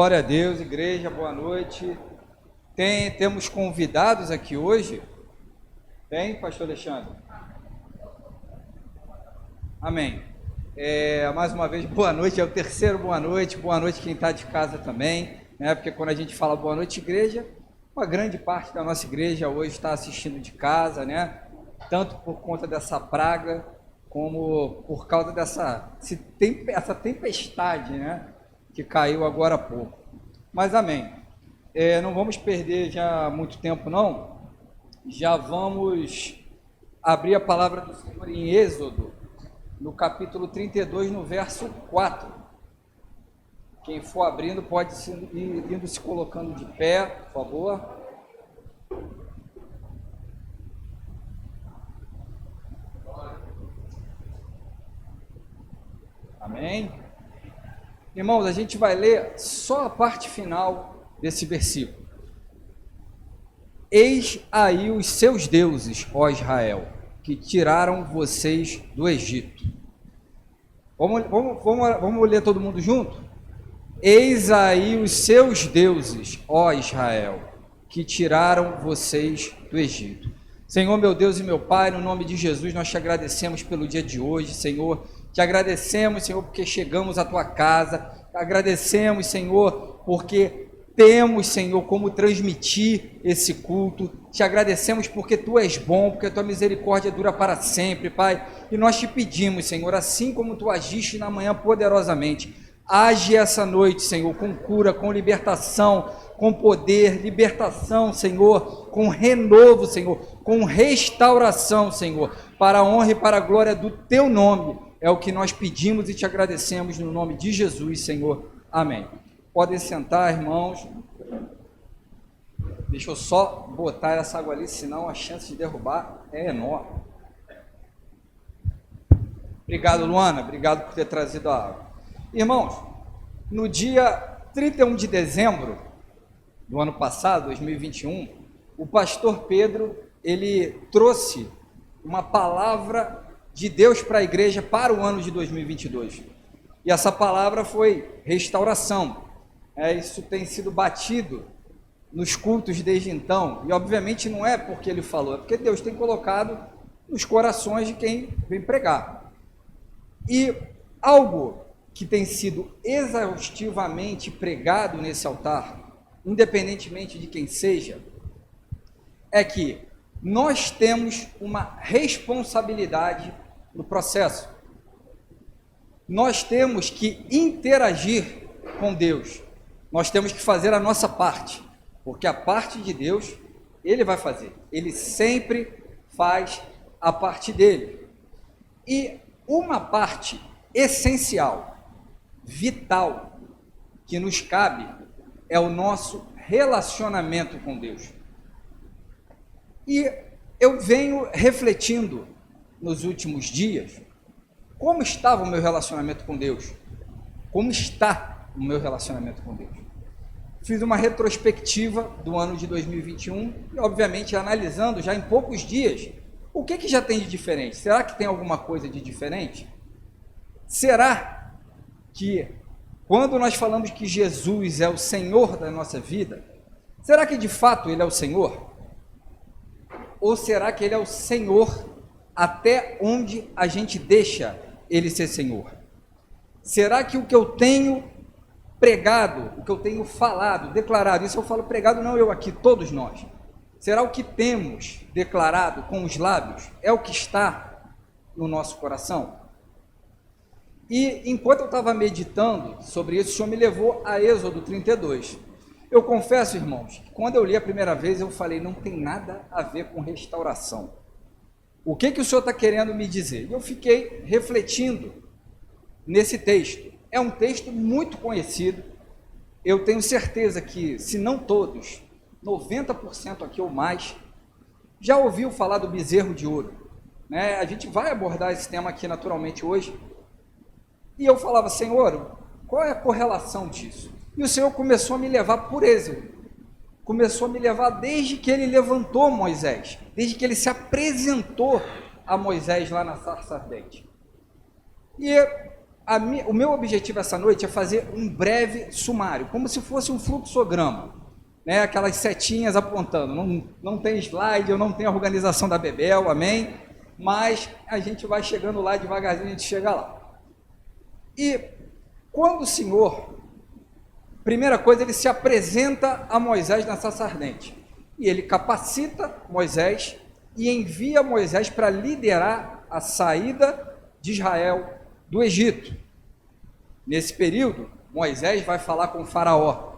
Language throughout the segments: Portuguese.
Glória a Deus, igreja, boa noite. Temos convidados aqui hoje? Tem, pastor Alexandre? Amém. Mais uma vez, boa noite, é o terceiro boa noite quem está de casa também, né? Porque quando a gente fala boa noite igreja, uma grande parte da nossa igreja hoje está assistindo de casa, né? Tanto por conta dessa praga, como por causa essa tempestade, né? Que caiu agora há pouco. Mas amém. Não vamos perder já muito tempo não, já vamos abrir a palavra do Senhor em Êxodo, no capítulo 32, no verso 4. Quem for abrindo pode ir indo se colocando de pé, por favor. Amém. Irmãos, a gente vai ler só a parte final desse versículo. Eis aí os seus deuses, ó Israel, que tiraram vocês do Egito. Vamos ler todo mundo junto? Eis aí os seus deuses, ó Israel, que tiraram vocês do Egito. Senhor, meu Deus e meu Pai, no nome de Jesus, nós te agradecemos pelo dia de hoje, Senhor. Te agradecemos, Senhor, porque chegamos à tua casa. Te agradecemos, Senhor, porque temos, Senhor, como transmitir esse culto. Te agradecemos porque tu és bom, porque a tua misericórdia dura para sempre, Pai. E nós te pedimos, Senhor, assim como tu agiste na manhã poderosamente, age essa noite, Senhor, com cura, com libertação, com poder, libertação, Senhor, com renovo, Senhor, com restauração, Senhor, para a honra e para a glória do teu nome. É o que nós pedimos e te agradecemos no nome de Jesus, Senhor. Amém. Podem sentar, irmãos. Deixa eu só botar essa água ali, senão a chance de derrubar é enorme. Obrigado, Luana. Obrigado por ter trazido a água. Irmãos, no dia 31 de dezembro do ano passado, 2021, o pastor Pedro, ele trouxe uma palavra de Deus para a igreja para o ano de 2022. E essa palavra foi restauração. Isso tem sido batido nos cultos desde então. E obviamente não é porque ele falou, é porque Deus tem colocado nos corações de quem vem pregar. E algo que tem sido exaustivamente pregado nesse altar, independentemente de quem seja, é que nós temos uma responsabilidade no processo. Nós temos que interagir com Deus. Nós temos que fazer a nossa parte, porque a parte de Deus, Ele vai fazer. Ele sempre faz a parte dele. E uma parte essencial, vital, que nos cabe, é o nosso relacionamento com Deus. E eu venho refletindo nos últimos dias, como estava o meu relacionamento com Deus? Como está o meu relacionamento com Deus? Fiz uma retrospectiva do ano de 2021 e, obviamente, analisando já em poucos dias, o que já tem de diferente? Será que tem alguma coisa de diferente? Será que, quando nós falamos que Jesus é o Senhor da nossa vida, será que de fato Ele é o Senhor? Ou será que Ele é o Senhor até onde a gente deixa Ele ser Senhor? Será que o que eu tenho pregado, o que eu tenho falado, declarado, isso eu falo pregado, não eu aqui, todos nós, será o que temos declarado com os lábios, é o que está no nosso coração? E enquanto eu estava meditando sobre isso, o Senhor me levou a Êxodo 32. Eu confesso, irmãos, que quando eu li a primeira vez, eu falei, não tem nada a ver com restauração. O que o Senhor está querendo me dizer? E eu fiquei refletindo nesse texto. É um texto muito conhecido. Eu tenho certeza que, se não todos, 90% aqui ou mais, já ouviu falar do bezerro de ouro, né? A gente vai abordar esse tema aqui naturalmente hoje. E eu falava, Senhor, qual é a correlação disso? E o Senhor começou a me levar por Êxodo. Começou a me levar desde que ele levantou Moisés, desde que ele se apresentou a Moisés lá na sarça ardente. E o meu objetivo essa noite é fazer um breve sumário, como se fosse um fluxograma, né? Aquelas setinhas apontando. Não tem slide, eu não tenho a organização da Bebel, amém? Mas a gente vai chegando lá devagarzinho, a gente chega lá. E quando o Senhor, primeira coisa, ele se apresenta a Moisés na sarça ardente. E ele capacita Moisés e envia Moisés para liderar a saída de Israel do Egito. Nesse período, Moisés vai falar com o faraó.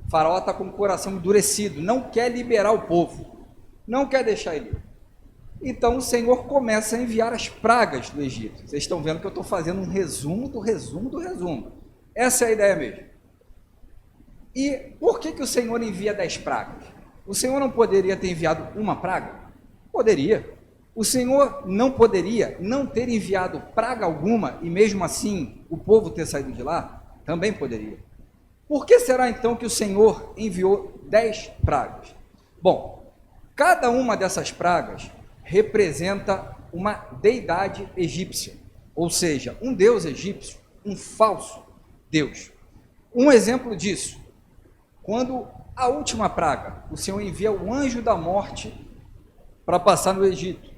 O faraó está com o coração endurecido, não quer liberar o povo, não quer deixar ele. Então o Senhor começa a enviar as pragas do Egito. Vocês estão vendo que eu estou fazendo um resumo do resumo do resumo. Essa é a ideia mesmo. E por que o Senhor envia 10 pragas? O Senhor não poderia ter enviado uma praga? Poderia. O Senhor não poderia não ter enviado praga alguma e mesmo assim o povo ter saído de lá? Também poderia. Por que será então que o Senhor enviou 10 pragas? Bom, cada uma dessas pragas representa uma deidade egípcia, ou seja, um deus egípcio, um falso deus. Um exemplo disso, quando a última praga, o Senhor envia o anjo da morte para passar no Egito.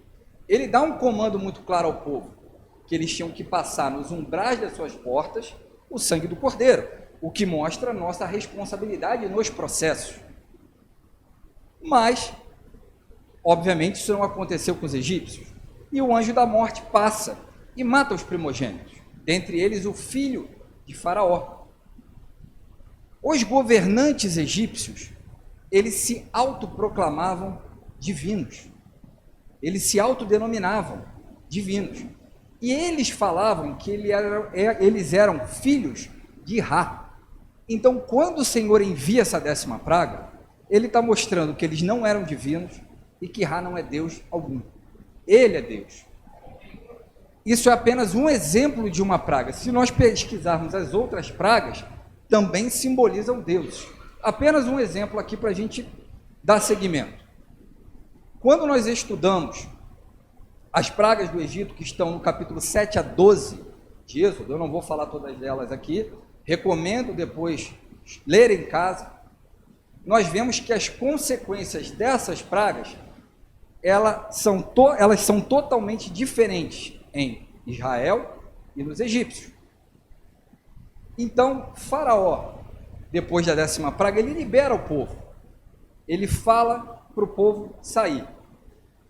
Ele dá um comando muito claro ao povo, que eles tinham que passar nos umbrais das suas portas o sangue do cordeiro, o que mostra a nossa responsabilidade nos processos. Mas, obviamente, isso não aconteceu com os egípcios. E o anjo da morte passa e mata os primogênitos, dentre eles o filho de Faraó. Os governantes egípcios, eles se autoproclamavam divinos. Eles se autodenominavam divinos. E eles falavam que eles eram filhos de Ra. Então, quando o Senhor envia essa 10ª praga, ele está mostrando que eles não eram divinos e que Ra não é Deus algum. Ele é Deus. Isso é apenas um exemplo de uma praga. Se nós pesquisarmos as outras pragas, também simbolizam Deus. Apenas um exemplo aqui para a gente dar seguimento. Quando nós estudamos as pragas do Egito, que estão no capítulo 7 a 12 de Êxodo, eu não vou falar todas elas aqui, recomendo depois ler em casa, nós vemos que as consequências dessas pragas, elas são totalmente diferentes em Israel e nos egípcios. Então, Faraó, depois da 10ª praga, ele libera o povo, ele fala para o povo sair.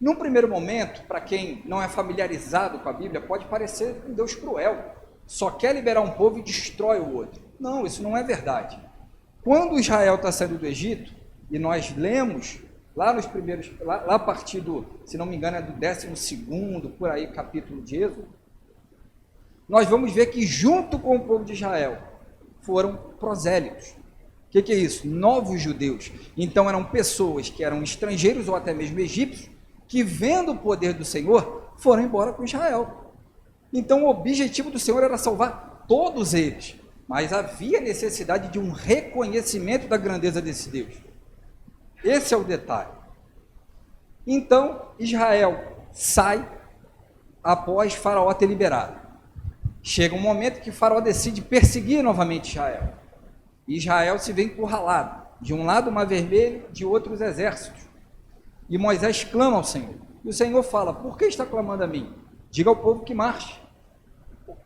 Num primeiro momento, para quem não é familiarizado com a Bíblia, pode parecer um Deus cruel, só quer liberar um povo e destrói o outro. Não, isso não é verdade. Quando Israel está saindo do Egito, e nós lemos lá nos primeiros, lá a partir do, se não me engano, é do 12º, por aí, capítulo de Êxodo, nós vamos ver que junto com o povo de Israel foram prosélitos. O que é isso? Novos judeus. Então eram pessoas que eram estrangeiros ou até mesmo egípcios, que vendo o poder do Senhor, foram embora com Israel. Então o objetivo do Senhor era salvar todos eles, mas havia necessidade de um reconhecimento da grandeza desse Deus. Esse é o detalhe. Então Israel sai após Faraó ter liberado. Chega um momento que Faraó decide perseguir novamente Israel. E Israel se vê encurralado, de um lado o Mar Vermelho, de outro os exércitos. E Moisés clama ao Senhor. E o Senhor fala: por que está clamando a mim? Diga ao povo que marche.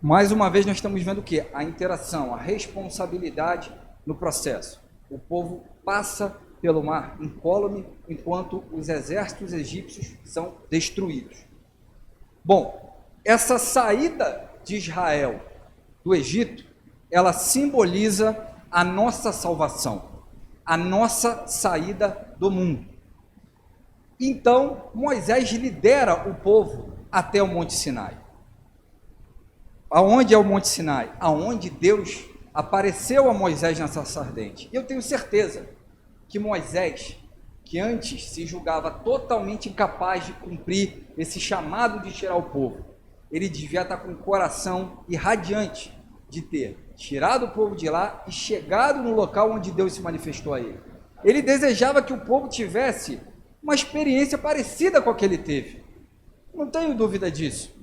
Mais uma vez nós estamos vendo o quê? A interação, a responsabilidade no processo. O povo passa pelo mar incólume, enquanto os exércitos egípcios são destruídos. Bom, essa saída de Israel do Egito, ela simboliza a nossa salvação, a nossa saída do mundo. Então, Moisés lidera o povo até o Monte Sinai. Aonde é o Monte Sinai? Aonde Deus apareceu a Moisés na sarça ardente. Eu tenho certeza que Moisés, que antes se julgava totalmente incapaz de cumprir esse chamado de tirar o povo, ele devia estar com o coração irradiante de ter tirado o povo de lá e chegado no local onde Deus se manifestou a ele. Ele desejava que o povo tivesse uma experiência parecida com a que ele teve. Não tenho dúvida disso.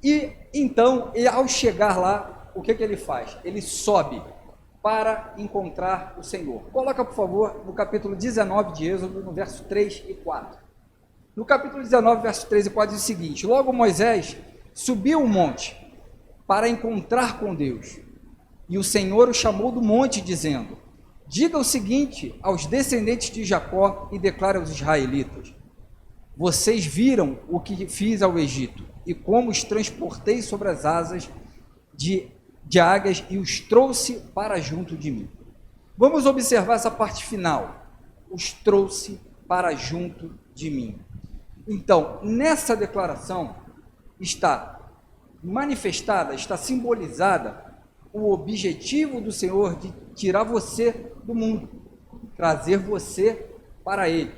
E então, ao chegar lá, o que ele faz? Ele sobe para encontrar o Senhor. Coloca, por favor, no capítulo 19 de Êxodo, no verso 3 e 4. No capítulo 19, verso 3 e 4 diz o seguinte: logo Moisés subiu o monte para encontrar com Deus, e o Senhor o chamou do monte, dizendo: diga o seguinte aos descendentes de Jacó e declare aos israelitas: vocês viram o que fiz ao Egito, e como os transportei sobre as asas de águias e os trouxe para junto de mim. Vamos observar essa parte final. Os trouxe para junto de mim. Então, nessa declaração está manifestada, está simbolizada o objetivo do Senhor de tirar você do mundo, trazer você para Ele.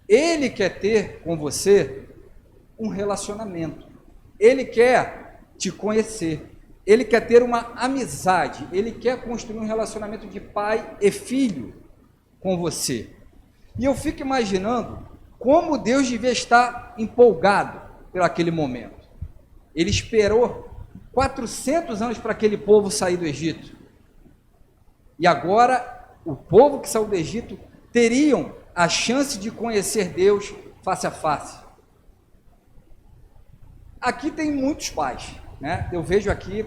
Ele quer ter com você um relacionamento. Ele quer te conhecer. Ele quer ter uma amizade. Ele quer construir um relacionamento de pai e filho com você. E eu fico imaginando como Deus devia estar empolgado por aquele momento. Ele esperou 400 anos para aquele povo sair do Egito. E agora, o povo que saiu do Egito teriam a chance de conhecer Deus face a face. Aqui tem muitos pais, né? Eu vejo aqui,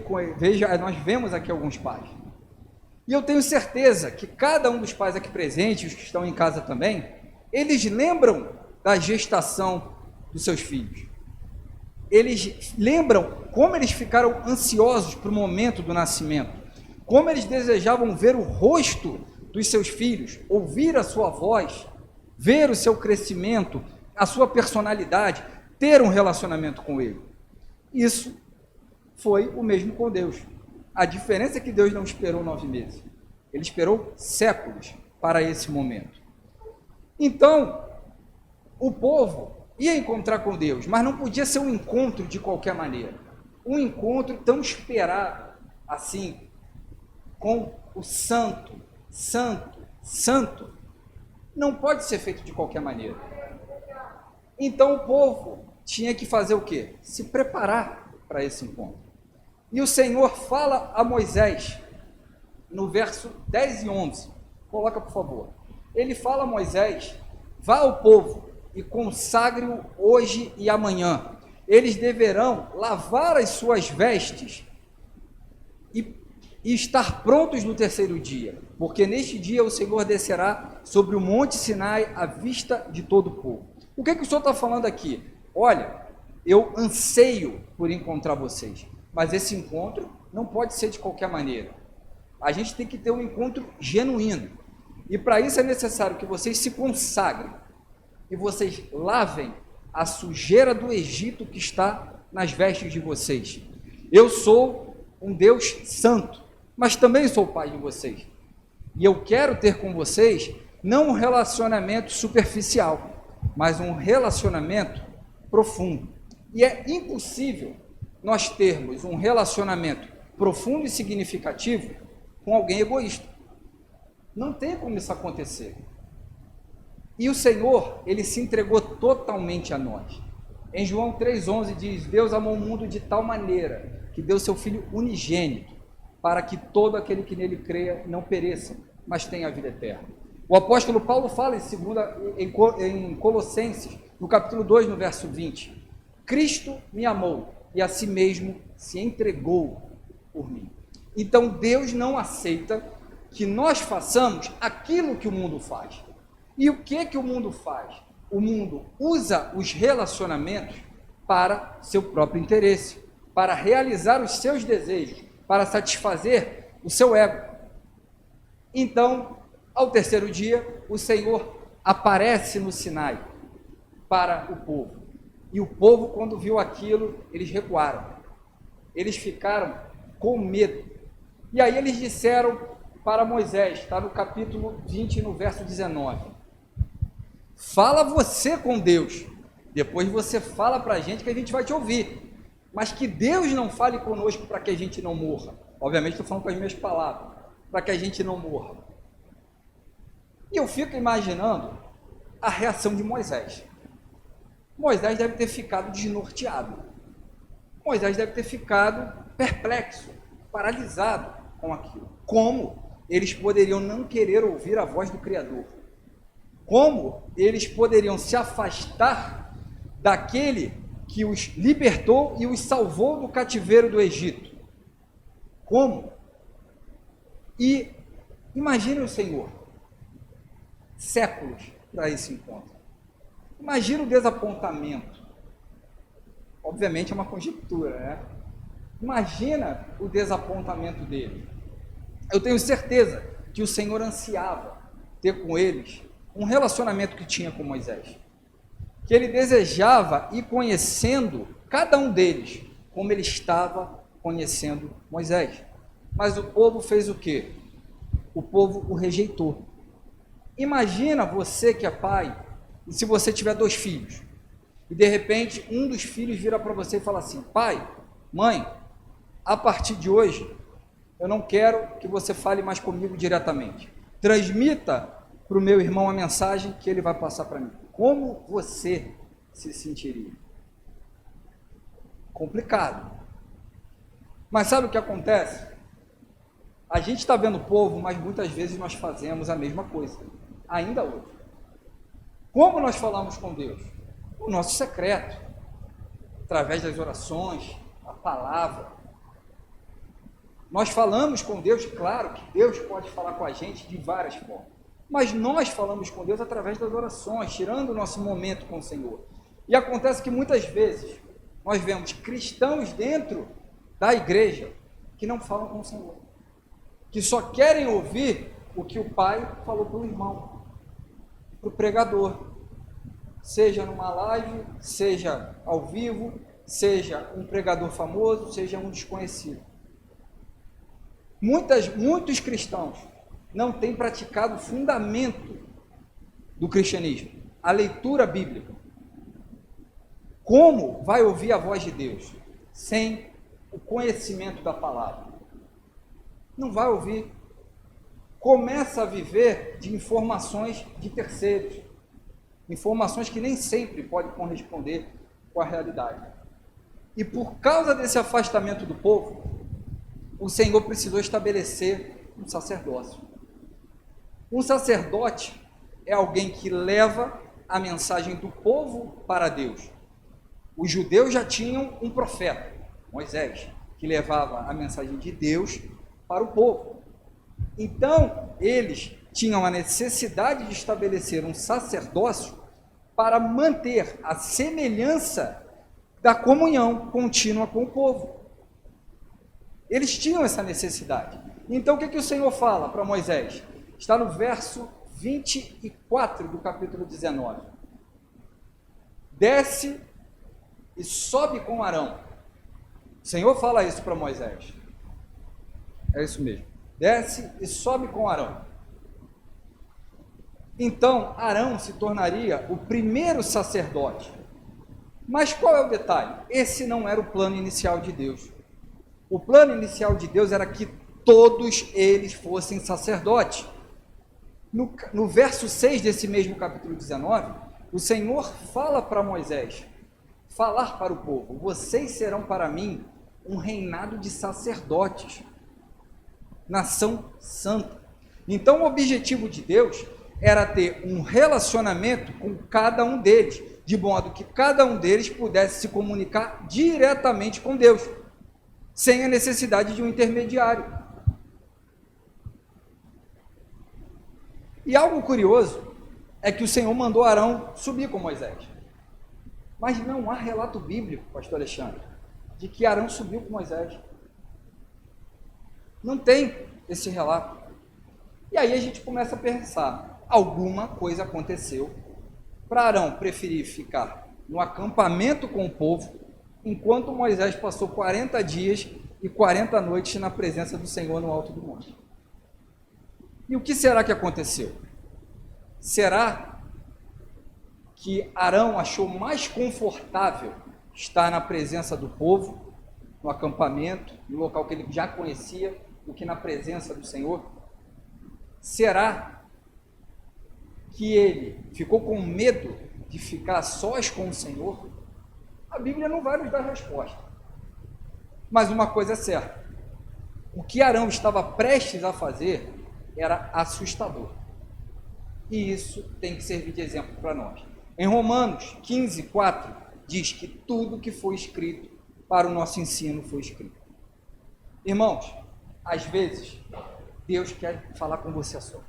nós vemos aqui alguns pais. E eu tenho certeza que cada um dos pais aqui presentes, os que estão em casa também, eles lembram da gestação dos seus filhos. Eles lembram como eles ficaram ansiosos para o momento do nascimento, como eles desejavam ver o rosto dos seus filhos, ouvir a sua voz, ver o seu crescimento, a sua personalidade, ter um relacionamento com ele. Isso foi o mesmo com Deus. A diferença é que Deus não esperou 9 meses. Ele esperou séculos para esse momento. Então, o povo ia encontrar com Deus, mas não podia ser um encontro de qualquer maneira. Um encontro tão esperado, assim, com o santo, não pode ser feito de qualquer maneira. Então o povo tinha que fazer o quê? Se preparar para esse encontro. E o Senhor fala a Moisés, no verso 10 e 11, coloca por favor. Ele fala a Moisés: vá ao povo e consagre-o hoje e amanhã. Eles deverão lavar as suas vestes e estar prontos no terceiro dia, porque neste dia o Senhor descerá sobre o monte Sinai à vista de todo o povo. O que o Senhor está falando aqui? Olha, eu anseio por encontrar vocês, mas esse encontro não pode ser de qualquer maneira. A gente tem que ter um encontro genuíno, e para isso é necessário que vocês se consagrem, e vocês lavem a sujeira do Egito que está nas vestes de vocês. Eu sou um Deus santo, mas também sou o pai de vocês. E eu quero ter com vocês não um relacionamento superficial, mas um relacionamento profundo. E é impossível nós termos um relacionamento profundo e significativo com alguém egoísta. Não tem como isso acontecer. E o Senhor, ele se entregou totalmente a nós. Em João 3,11 diz: Deus amou o mundo de tal maneira que deu seu Filho unigênito, para que todo aquele que nele creia não pereça, mas tenha a vida eterna. O apóstolo Paulo fala em Colossenses, no capítulo 2, no verso 20: Cristo me amou e a si mesmo se entregou por mim. Então Deus não aceita que nós façamos aquilo que o mundo faz. E o que o mundo faz? O mundo usa os relacionamentos para seu próprio interesse, para realizar os seus desejos, para satisfazer o seu ego. Então, ao terceiro dia, o Senhor aparece no Sinai para o povo. E o povo, quando viu aquilo, eles recuaram. Eles ficaram com medo. E aí eles disseram para Moisés, está no capítulo 20, no verso 19: fala você com Deus, depois você fala para a gente que a gente vai te ouvir, mas que Deus não fale conosco para que a gente não morra. Obviamente estou falando com as minhas palavras, para que a gente não morra. E eu fico imaginando a reação de Moisés. Moisés deve ter ficado desnorteado. Moisés deve ter ficado perplexo, paralisado com aquilo. Como eles poderiam não querer ouvir a voz do Criador? Como eles poderiam se afastar daquele que os libertou e os salvou do cativeiro do Egito? Como? E imagine o Senhor, séculos para esse encontro. Imagine o desapontamento. Obviamente é uma conjectura, né? Imagina o desapontamento dele. Eu tenho certeza que o Senhor ansiava ter com eles um relacionamento que tinha com Moisés. Que ele desejava ir conhecendo cada um deles, como ele estava conhecendo Moisés. Mas o povo fez o quê? O povo o rejeitou. Imagina você que é pai, e se você tiver 2 filhos, e de repente um dos filhos vira para você e fala assim: pai, mãe, a partir de hoje, eu não quero que você fale mais comigo diretamente. Transmita para o meu irmão a mensagem que ele vai passar para mim. Como você se sentiria? Complicado. Mas sabe o que acontece? A gente está vendo o povo, mas muitas vezes nós fazemos a mesma coisa, ainda hoje. Como nós falamos com Deus? O nosso secreto, através das orações, a palavra. Nós falamos com Deus, claro que Deus pode falar com a gente de várias formas, mas nós falamos com Deus através das orações, tirando o nosso momento com o Senhor. E acontece que muitas vezes nós vemos cristãos dentro da igreja que não falam com o Senhor, que só querem ouvir o que o pai falou para o irmão, para o pregador, seja numa live, seja ao vivo, seja um pregador famoso, seja um desconhecido. Muitos cristãos não têm praticado o fundamento do cristianismo, a leitura bíblica. Como vai ouvir a voz de Deus sem o conhecimento da palavra? Não vai ouvir. Começa a viver de informações de terceiros, informações que nem sempre podem corresponder com a realidade. E por causa desse afastamento do povo, o Senhor precisou estabelecer um sacerdócio. Um sacerdote é alguém que leva a mensagem do povo para Deus. Os judeus já tinham um profeta, Moisés, que levava a mensagem de Deus para o povo. Então, eles tinham a necessidade de estabelecer um sacerdócio para manter a semelhança da comunhão contínua com o povo. Eles tinham essa necessidade. Então, o que o Senhor fala para Moisés? Está no verso 24 do capítulo 19. Desce e sobe com Arão. O Senhor fala isso para Moisés. É isso mesmo. Desce e sobe com Arão. Então, Arão se tornaria o primeiro sacerdote. Mas qual é o detalhe? Esse não era o plano inicial de Deus. O plano inicial de Deus era que todos eles fossem sacerdotes. No verso 6 desse mesmo capítulo 19, o Senhor fala para Moisés, falar para o povo: vocês serão para mim um reinado de sacerdotes, nação santa. Então o objetivo de Deus era ter um relacionamento com cada um deles, de modo que cada um deles pudesse se comunicar diretamente com Deus, sem a necessidade de um intermediário. E algo curioso é que o Senhor mandou Arão subir com Moisés. Mas não há relato bíblico, pastor Alexandre, de que Arão subiu com Moisés. Não tem esse relato. E aí a gente começa a pensar, alguma coisa aconteceu para Arão preferir ficar no acampamento com o povo, enquanto Moisés passou 40 dias e 40 noites na presença do Senhor no alto do monte. E o que será que aconteceu? Será que Arão achou mais confortável estar na presença do povo, no acampamento, no local que ele já conhecia, do que na presença do Senhor? Será que ele ficou com medo de ficar sós com o Senhor? A Bíblia não vai nos dar resposta. Mas uma coisa é certa, o que Arão estava prestes a fazer era assustador. E isso tem que servir de exemplo para nós. Em Romanos 15, 4, diz que tudo que foi escrito para o nosso ensino foi escrito. Irmãos, às vezes, Deus quer falar com você a só.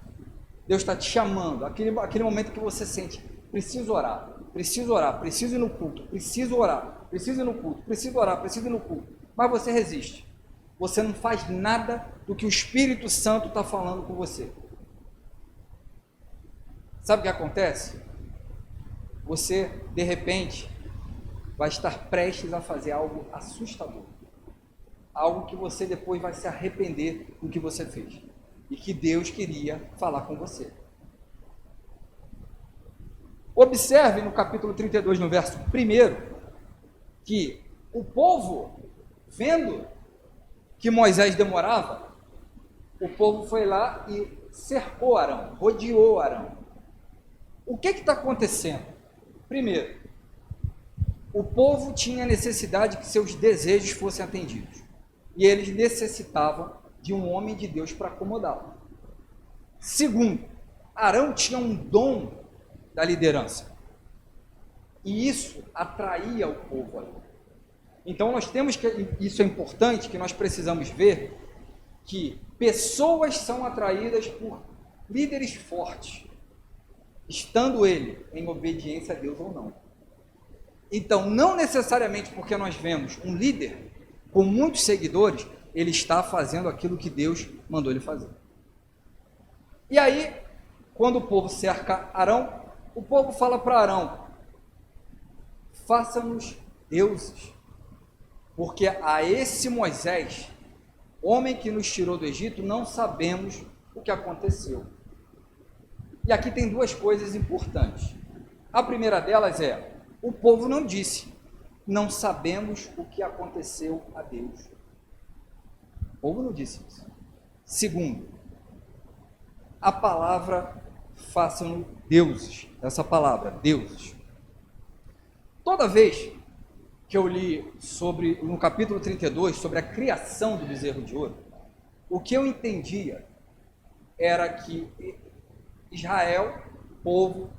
Deus está te chamando, aquele momento que você sente, preciso orar, preciso ir no culto, preciso orar, preciso ir no culto, preciso orar, preciso ir no culto. Mas você resiste. Você não faz nada do que o Espírito Santo está falando com você. Sabe o que acontece? Você, de repente, vai estar prestes a fazer algo assustador. Algo que você depois vai se arrepender do que você fez. E que Deus queria falar com você. Observe no capítulo 32, no verso 1, que o povo, vendo que Moisés demorava, o povo foi lá e cercou Arão, rodeou Arão. O que está acontecendo? Primeiro, o povo tinha necessidade que seus desejos fossem atendidos. E eles necessitavam de um homem de Deus para acomodá-lo. Segundo, Arão tinha um dom da liderança. E isso atraía o povo ali. Então nós temos que, isso é importante, que nós precisamos ver que pessoas são atraídas por líderes fortes, estando ele em obediência a Deus ou não. Então, não necessariamente porque nós vemos um líder com muitos seguidores, ele está fazendo aquilo que Deus mandou ele fazer. E aí, quando o povo cerca Arão, o povo fala para Arão, faça-nos deuses, porque a esse Moisés, homem que nos tirou do Egito, não sabemos o que aconteceu. E aqui tem duas coisas importantes. A primeira delas é, o povo não disse, não sabemos o que aconteceu a Deus. O povo não disse isso. Segundo, a palavra façam deuses, essa palavra, deuses. Toda vez que eu li no capítulo 32, sobre a criação do bezerro de ouro, o que eu entendia era que Israel, povo,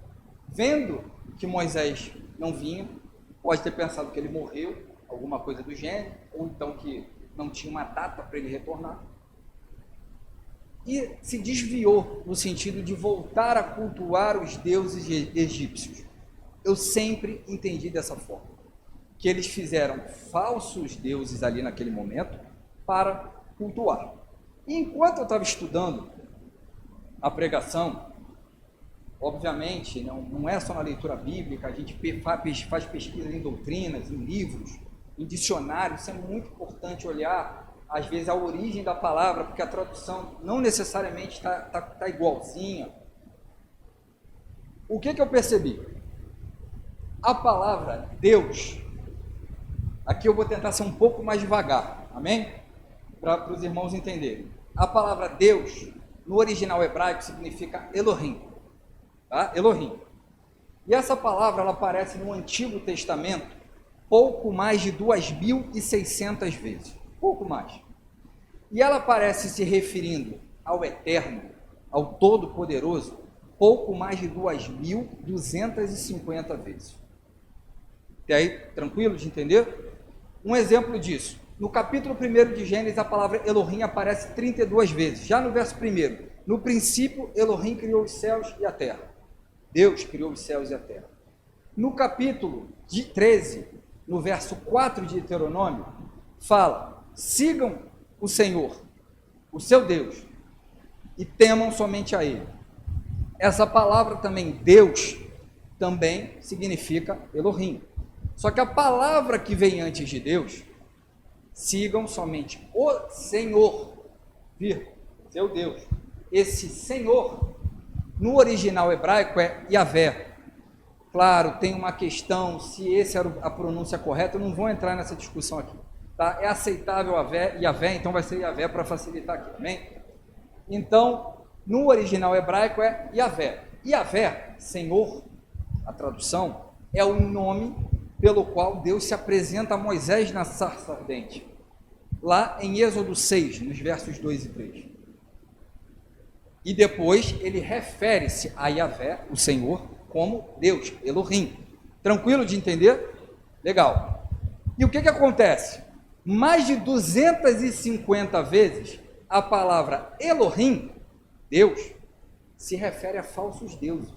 vendo que Moisés não vinha, pode ter pensado que ele morreu, alguma coisa do gênero, ou então que não tinha uma data para ele retornar, e se desviou no sentido de voltar a cultuar os deuses egípcios. Eu sempre entendi dessa forma, que eles fizeram falsos deuses ali naquele momento para cultuar. E enquanto eu estava estudando a pregação, obviamente, não é só na leitura bíblica, a gente faz pesquisa em doutrinas, em livros, em dicionários, isso é muito importante olhar, às vezes, a origem da palavra, porque a tradução não necessariamente está igualzinha. O que eu percebi? A palavra Deus, aqui eu vou tentar ser um pouco mais devagar, amém? Para os irmãos entenderem. A palavra Deus, no original hebraico, significa Elohim. Tá? Elohim. E essa palavra ela aparece no Antigo Testamento pouco mais de 2.600 vezes. Pouco mais. E ela aparece se referindo ao Eterno, ao Todo-Poderoso, pouco mais de 2.250 vezes. Até aí, tranquilo de entender? Um exemplo disso. No capítulo 1 de Gênesis, a palavra Elohim aparece 32 vezes. Já no verso 1, no princípio, Elohim criou os céus e a terra. Deus criou os céus e a terra. No capítulo 13, no verso 4 de Deuteronômio, fala, sigam o Senhor, o seu Deus, e temam somente a Ele. Essa palavra também, Deus, também significa Elohim. Só que a palavra que vem antes de Deus, sigam somente o Senhor, seu Deus. Esse Senhor, no original hebraico, é Yavé. Claro, tem uma questão, se essa era a pronúncia correta, eu não vou entrar nessa discussão aqui. Tá? É aceitável Yavé, então vai ser Yavé para facilitar aqui, amém? Então, no original hebraico é Yavé. Yavé, Senhor, a tradução, é o nome pelo qual Deus se apresenta a Moisés na sarça ardente. lá em Êxodo 6, nos versos 2 e 3. E depois ele refere-se a Yahvé, o Senhor, como Deus, Elohim. Tranquilo de entender? Legal. E o que acontece? Mais de 250 vezes a palavra Elohim, Deus, se refere a falsos deuses,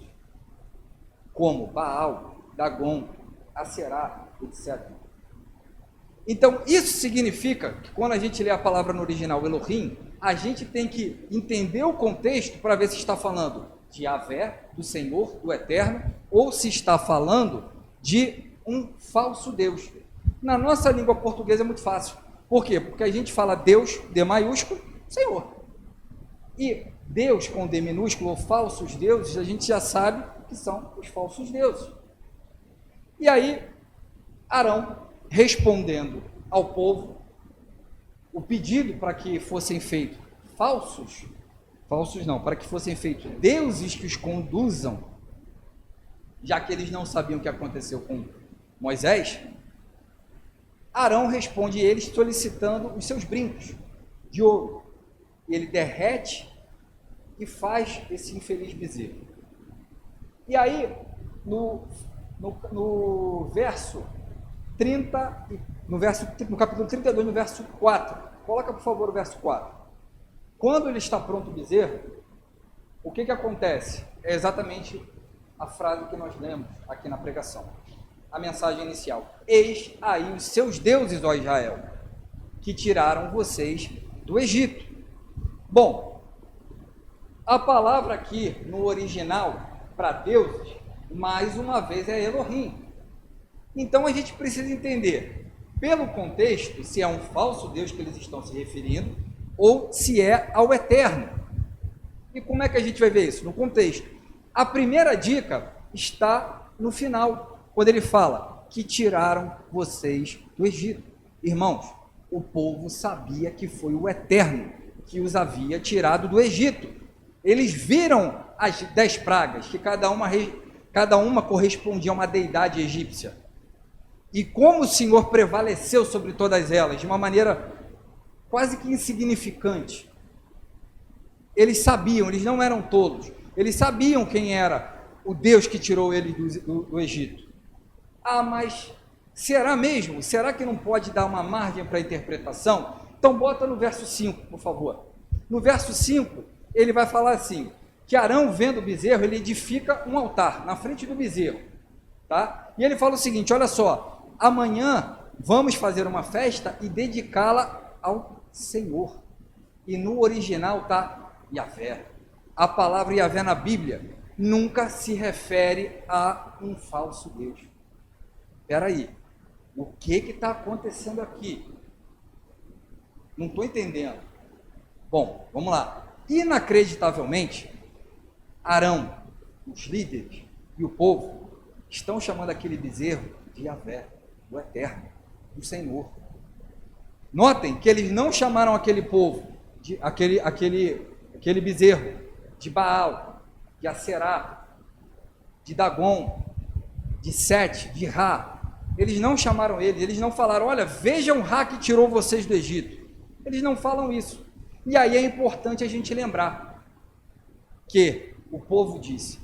como Baal, Dagon, Aserá, etc. Então, isso significa que quando a gente lê a palavra no original Elohim, a gente tem que entender o contexto para ver se está falando de Yahvé, do Senhor, do Eterno, ou se está falando de um falso Deus. Na nossa língua portuguesa é muito fácil. Por quê? Porque a gente fala Deus, D maiúsculo, Senhor. E Deus com D minúsculo, ou falsos deuses, a gente já sabe que são os falsos deuses. E aí, Arão, respondendo ao povo, o pedido para que fossem feitos para que fossem feitos deuses que os conduzam, já que eles não sabiam o que aconteceu com Moisés, Arão responde eles solicitando os seus brincos de ouro. E ele derrete e faz esse infeliz bezerro. E aí, no verso 30, no capítulo 32, no verso 4, coloca por favor o verso 4. Quando ele está pronto o bezerro, o que acontece? É exatamente a frase que nós lemos aqui na pregação, a mensagem inicial. Eis aí os seus deuses, ó Israel, que tiraram vocês do Egito. Bom, a palavra aqui no original para deuses, mais uma vez, é Elohim. Então a gente precisa entender, pelo contexto, se é um falso Deus que eles estão se referindo, ou se é ao Eterno. E como é que a gente vai ver isso? No contexto. A primeira dica está no final, quando ele fala que tiraram vocês do Egito. Irmãos, o povo sabia que foi o Eterno que os havia tirado do Egito. Eles viram as 10 pragas, que cada uma correspondia a uma deidade egípcia. E como o Senhor prevaleceu sobre todas elas, de uma maneira quase que insignificante. Eles sabiam, eles não eram tolos, eles sabiam quem era o Deus que tirou eles do Egito. Ah, mas será mesmo? Será que não pode dar uma margem para a interpretação? Então bota no verso 5, por favor. No verso 5, ele vai falar assim, que Arão, vendo o bezerro, ele edifica um altar na frente do bezerro, tá? E ele fala o seguinte, olha só, amanhã vamos fazer uma festa e dedicá-la ao Senhor. E no original está Yahvé. A palavra Yahvé na Bíblia nunca se refere a um falso Deus. Espera aí, o que está acontecendo aqui? Não estou entendendo. Bom, vamos lá. Inacreditavelmente, Arão, os líderes e o povo estão chamando aquele bezerro de Yahvé, do Eterno, do Senhor. Notem que eles não chamaram aquele povo, aquele bezerro, de Baal, de Aserá, de Dagon, de Sete, de Ra. Eles não chamaram eles não falaram, olha, vejam Ra que tirou vocês do Egito. Eles não falam isso. E aí é importante a gente lembrar que o povo disse,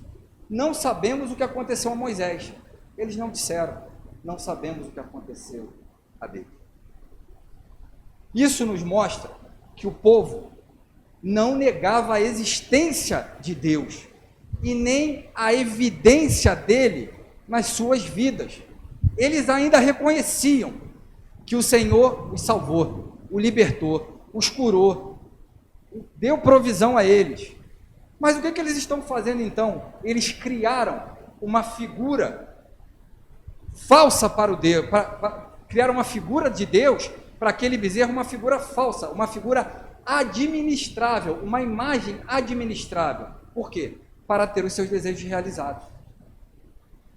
não sabemos o que aconteceu a Moisés. Eles não disseram, não sabemos o que aconteceu a Deus. Isso nos mostra que o povo não negava a existência de Deus e nem a evidência dele nas suas vidas. Eles ainda reconheciam que o Senhor os salvou, o libertou, os curou, deu provisão a eles. Mas o que eles estão fazendo então? Eles criaram uma figura falsa para o Deus, criaram uma figura de Deus para aquele bezerro, uma figura falsa, uma figura administrável, uma imagem administrável. Por quê? Para ter os seus desejos realizados.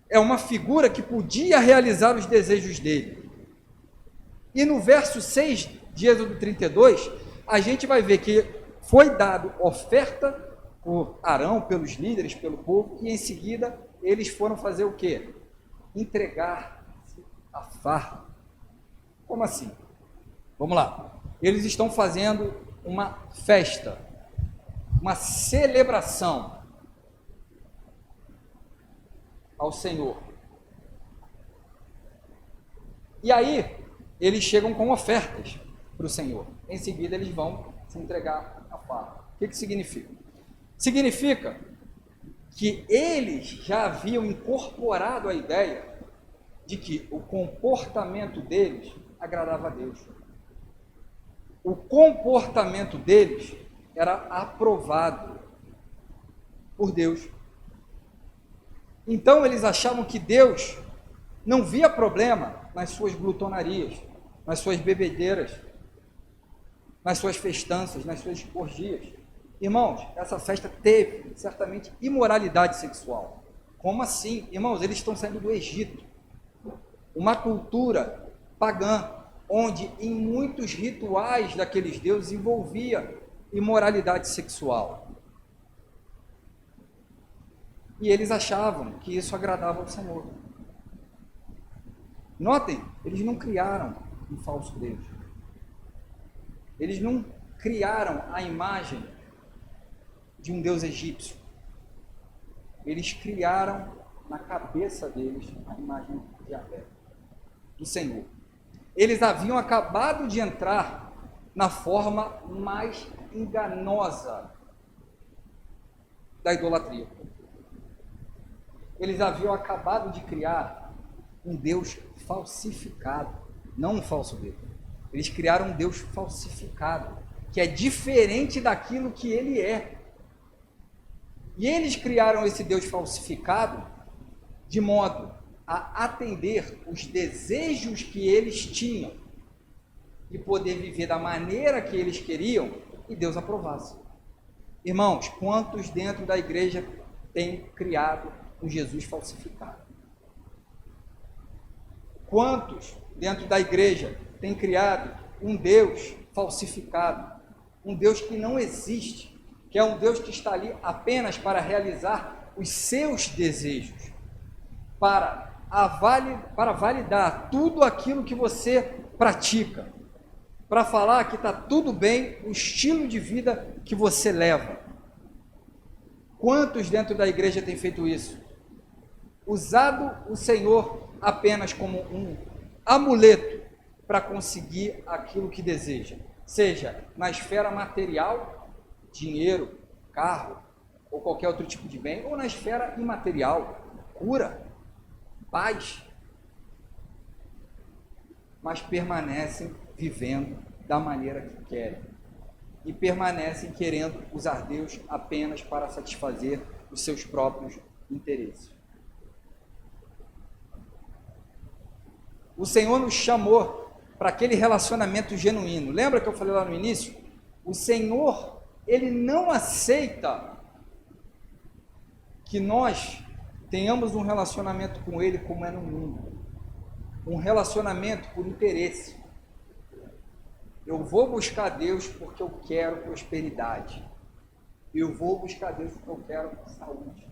É uma figura que podia realizar os desejos dele. E no verso 6 de Êxodo 32, a gente vai ver que foi dado oferta por Arão, pelos líderes, pelo povo, e em seguida eles foram fazer o quê? Entregar a fardo. Como assim? Vamos lá. eles estão fazendo uma festa, uma celebração ao Senhor. E aí, eles chegam com ofertas para o Senhor. Em seguida, eles vão se entregar à farra. O que significa? Significa que eles já haviam incorporado a ideia de que o comportamento deles agradava a Deus. O comportamento deles era aprovado por Deus. Então eles achavam que Deus não via problema nas suas glutonarias, nas suas bebedeiras, nas suas festanças, nas suas orgias. Irmãos, essa festa teve certamente imoralidade sexual. Como assim? Irmãos, eles estão saindo do Egito, uma cultura pagã, onde em muitos rituais daqueles deuses envolvia imoralidade sexual. E eles achavam que isso agradava ao Senhor. Notem, eles não criaram um falso Deus. Eles não criaram a imagem de um Deus egípcio. Eles criaram na cabeça deles a imagem de Yahvé, do Senhor. Eles haviam acabado de entrar na forma mais enganosa da idolatria. Eles haviam acabado de criar um Deus falsificado, não um falso Deus. Eles criaram um Deus falsificado, que é diferente daquilo que ele é. E eles criaram esse Deus falsificado de modo a atender os desejos que eles tinham e poder viver da maneira que eles queriam e Deus aprovasse. Irmãos, quantos dentro da igreja têm criado um Jesus falsificado? Quantos dentro da igreja têm criado um Deus falsificado? Um Deus que não existe, que é um Deus que está ali apenas para realizar os seus desejos, para validar tudo aquilo que você pratica, para falar que está tudo bem o estilo de vida que você leva. Quantos dentro da igreja têm feito isso? Usado o Senhor apenas como um amuleto para conseguir aquilo que deseja, seja na esfera material, dinheiro, carro, ou qualquer outro tipo de bem, ou na esfera imaterial, cura, paz, mas permanecem vivendo da maneira que querem e permanecem querendo usar Deus apenas para satisfazer os seus próprios interesses. O Senhor nos chamou para aquele relacionamento genuíno. Lembra que eu falei lá no início? O Senhor, Ele não aceita que nós tenhamos um relacionamento com Ele como é no mundo. Um relacionamento por interesse. Eu vou buscar Deus porque eu quero prosperidade. Eu vou buscar Deus porque eu quero saúde.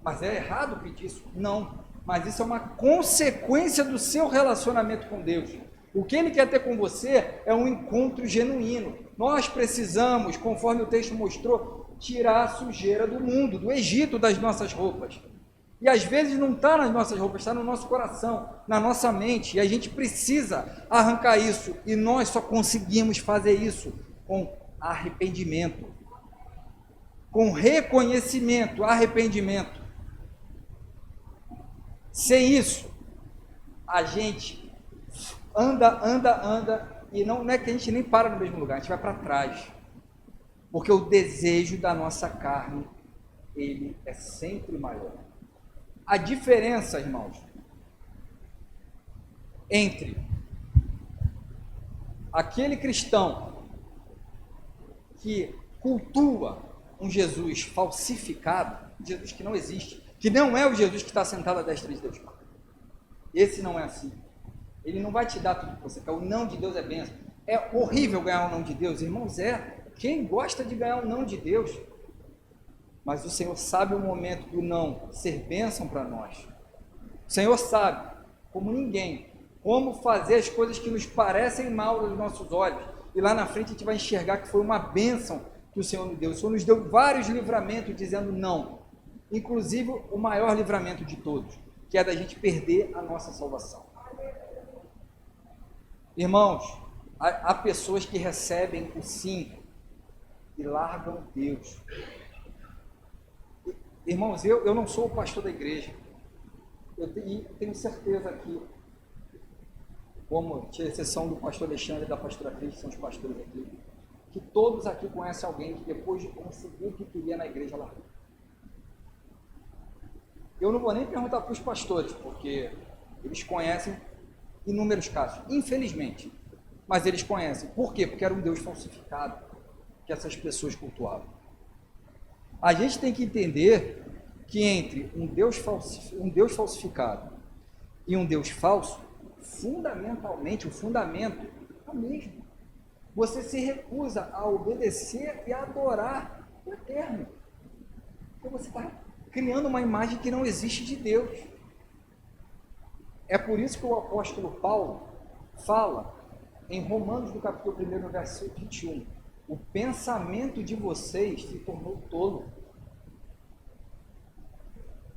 Mas é errado pedir isso? Não. Mas isso é uma consequência do seu relacionamento com Deus. O que Ele quer ter com você é um encontro genuíno. Nós precisamos, conforme o texto mostrou, tirar a sujeira do mundo, do Egito, das nossas roupas. E às vezes não está nas nossas roupas, está no nosso coração, na nossa mente. E a gente precisa arrancar isso. E nós só conseguimos fazer isso com arrependimento, com reconhecimento, arrependimento. Sem isso, a gente anda, e não é que a gente nem para no mesmo lugar, a gente vai para trás. Porque o desejo da nossa carne, ele é sempre maior. A diferença, irmãos, entre aquele cristão que cultua um Jesus falsificado, Jesus que não existe, que não é o Jesus que está sentado à destra de Deus. Esse não é assim. Ele não vai te dar tudo que você quer. O não de Deus é bênção. É horrível ganhar o não de Deus, irmãos, Quem gosta de ganhar o não de Deus? Mas o Senhor sabe o momento do não ser bênção para nós. O Senhor sabe, como ninguém, como fazer as coisas que nos parecem mal aos nossos olhos, e lá na frente a gente vai enxergar que foi uma bênção que o Senhor nos deu. O Senhor nos deu vários livramentos dizendo não, inclusive o maior livramento de todos, que é da gente perder a nossa salvação. Irmãos, há pessoas que recebem o sim e largam Deus. Irmãos, eu não sou o pastor da igreja, eu tenho certeza que, como tinha exceção do pastor Alexandre e da pastora Cris, que são os pastores aqui, que todos aqui conhecem alguém que depois de conseguir o que queria na igreja largou. Eu não vou nem perguntar para os pastores, porque eles conhecem inúmeros casos, infelizmente, mas eles conhecem. Por quê? Porque era um Deus falsificado que essas pessoas cultuavam. A gente tem que entender que entre um Deus falsificado e um Deus falso, fundamentalmente, o fundamento é o mesmo. Você se recusa a obedecer e a adorar o Eterno. Porque você está criando uma imagem que não existe de Deus. É por isso que o apóstolo Paulo fala em Romanos, no capítulo 1, no versículo 21, o pensamento de vocês se tornou tolo.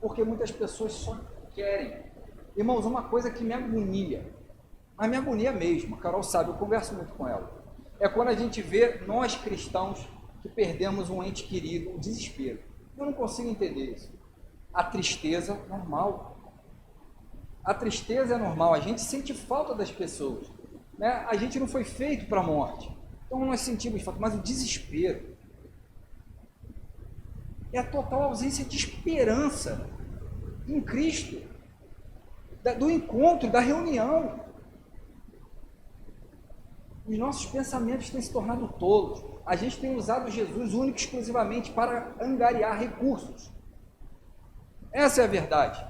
Porque muitas pessoas só querem. Irmãos, uma coisa que me agonia, a minha agonia mesmo, a Carol sabe, eu converso muito com ela, é quando a gente vê nós cristãos que perdemos um ente querido, o desespero. Eu não consigo entender isso. A tristeza é normal. A tristeza é normal, a gente sente falta das pessoas, né? A gente não foi feito para a morte, então nós sentimos falta, mas o desespero é a total ausência de esperança em Cristo, do encontro, da reunião. Os nossos pensamentos têm se tornado tolos, a gente tem usado Jesus único e exclusivamente para angariar recursos. Essa é a verdade.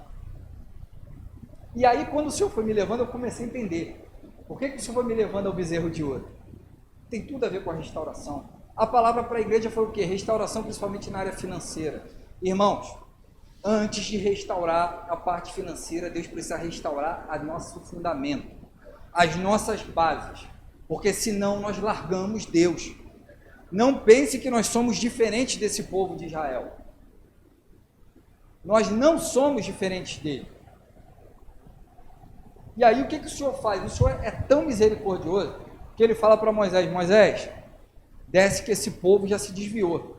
E aí, quando o Senhor foi me levando, eu comecei a entender. Por que o Senhor foi me levando ao bezerro de ouro? Tem tudo a ver com a restauração. A palavra para a igreja foi o quê? Restauração, principalmente na área financeira. Irmãos, antes de restaurar a parte financeira, Deus precisa restaurar o nosso fundamento, as nossas bases, porque senão nós largamos Deus. Não pense que nós somos diferentes desse povo de Israel. Nós não somos diferentes dele. E aí o que o Senhor faz? O Senhor é tão misericordioso que ele fala para Moisés: Moisés, desce que esse povo já se desviou.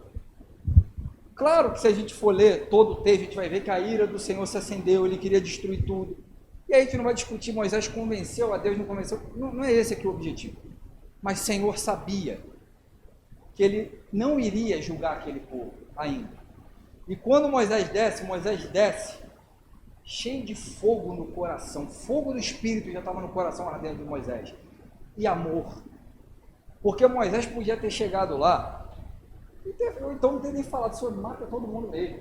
Claro que se a gente for ler todo o texto, a gente vai ver que a ira do Senhor se acendeu, ele queria destruir tudo. E aí a gente não vai discutir, Moisés convenceu a Deus, não convenceu, não é esse aqui o objetivo. Mas o Senhor sabia que ele não iria julgar aquele povo ainda. E quando Moisés desce cheio de fogo no coração, fogo do Espírito já estava no coração ardendo de Moisés, e amor, porque Moisés podia ter chegado lá, ou então não ter nem falado, Senhor, mata todo mundo mesmo.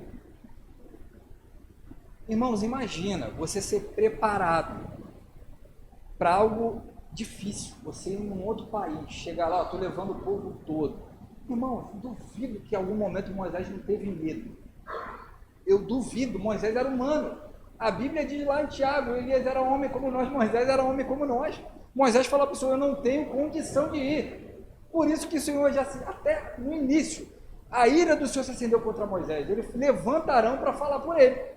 Irmãos, imagina você ser preparado para algo difícil, você ir em um outro país, chegar lá, estou levando o povo todo. Irmão, duvido que em algum momento Moisés não teve medo. Eu duvido, Moisés era humano. A Bíblia diz lá em Tiago, Elias era homem como nós, Moisés era homem como nós. Moisés fala para o Senhor, eu não tenho condição de ir. Por isso que o Senhor já, até no início, a ira do Senhor se acendeu contra Moisés. Ele levanta Arão para falar por ele.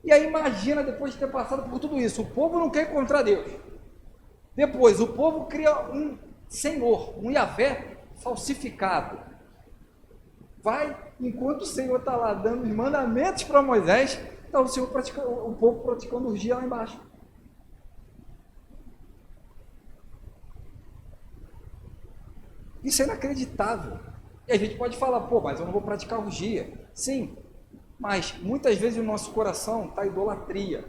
E aí imagina, depois de ter passado por tudo isso, o povo não quer encontrar Deus. Depois, o povo cria um Senhor, um Yahvé falsificado. Vai, enquanto o Senhor está lá dando os mandamentos para Moisés, está o povo praticando orgia lá embaixo. Isso é inacreditável. E a gente pode falar, pô, mas eu não vou praticar orgia. Sim, mas muitas vezes o nosso coração está idolatria.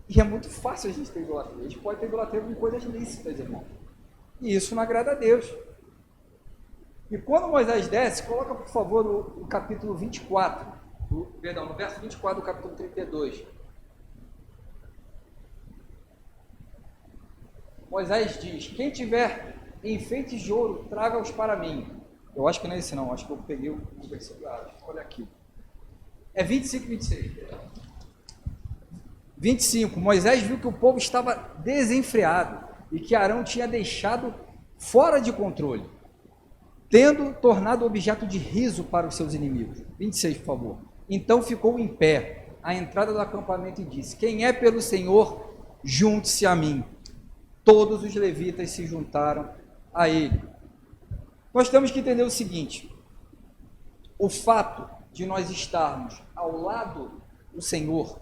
E é muito fácil a gente ter idolatria. A gente pode ter idolatria com coisas lícitas, irmão. E isso não agrada a Deus. E quando Moisés desce, coloca por favor o capítulo 24, no verso 24 do capítulo 32. Moisés diz: quem tiver enfeites de ouro, traga-os para mim. Eu acho que não é esse não, acho que eu peguei o versículo, olha aqui. É 25 e 26. 25. Moisés viu que o povo estava desenfreado e que Arão tinha deixado fora de controle, tendo tornado objeto de riso para os seus inimigos. 26, por favor. Então ficou em pé à entrada do acampamento e disse: quem é pelo Senhor, junte-se a mim. Todos os levitas se juntaram a ele. Nós temos que entender o seguinte: o fato de nós estarmos ao lado do Senhor,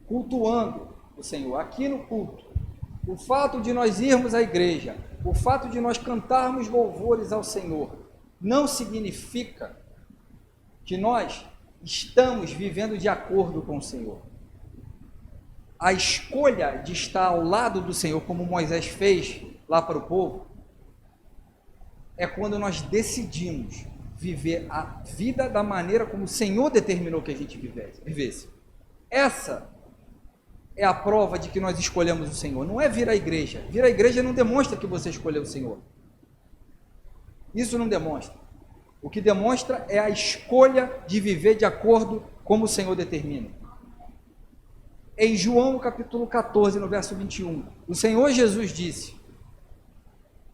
cultuando o Senhor, aqui no culto, o fato de nós irmos à igreja, o fato de nós cantarmos louvores ao Senhor, não significa que nós estamos vivendo de acordo com o Senhor. A escolha de estar ao lado do Senhor, como Moisés fez lá para o povo, é quando nós decidimos viver a vida da maneira como o Senhor determinou que a gente vivesse. Essa é a prova de que nós escolhemos o Senhor. Não é vir à igreja. Vir à igreja não demonstra que você escolheu o Senhor. Isso não demonstra. O que demonstra é a escolha de viver de acordo como o Senhor determina. Em João capítulo 14, no verso 21, o Senhor Jesus disse: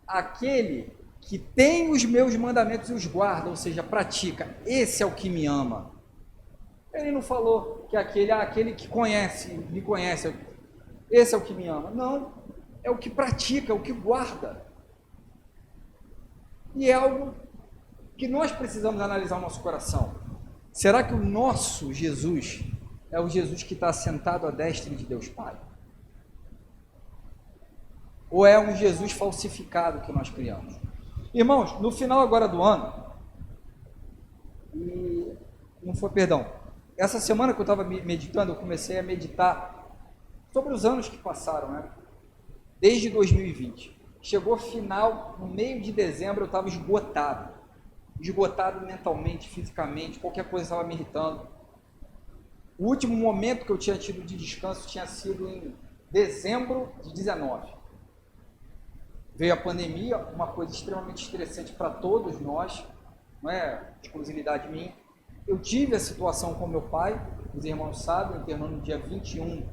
aquele que tem os meus mandamentos e os guarda, ou seja, pratica, esse é o que me ama. Ele não falou que aquele que me conhece, esse é o que me ama. Não, é o que pratica, é o que guarda. E é algo que nós precisamos analisar o nosso coração. Será que o nosso Jesus é o Jesus que está sentado à destra de Deus Pai? Ou é um Jesus falsificado que nós criamos? Irmãos, no final agora do ano, essa semana que eu estava meditando, eu comecei a meditar sobre os anos que passaram, né? Desde 2020. Chegou final, no meio de dezembro, eu estava esgotado mentalmente, fisicamente, qualquer coisa estava me irritando. O último momento que eu tinha tido de descanso tinha sido em dezembro de 19. Veio a pandemia, uma coisa extremamente estressante para todos nós, não é exclusividade minha. Eu tive a situação com meu pai, os irmãos sabem, internou no dia 21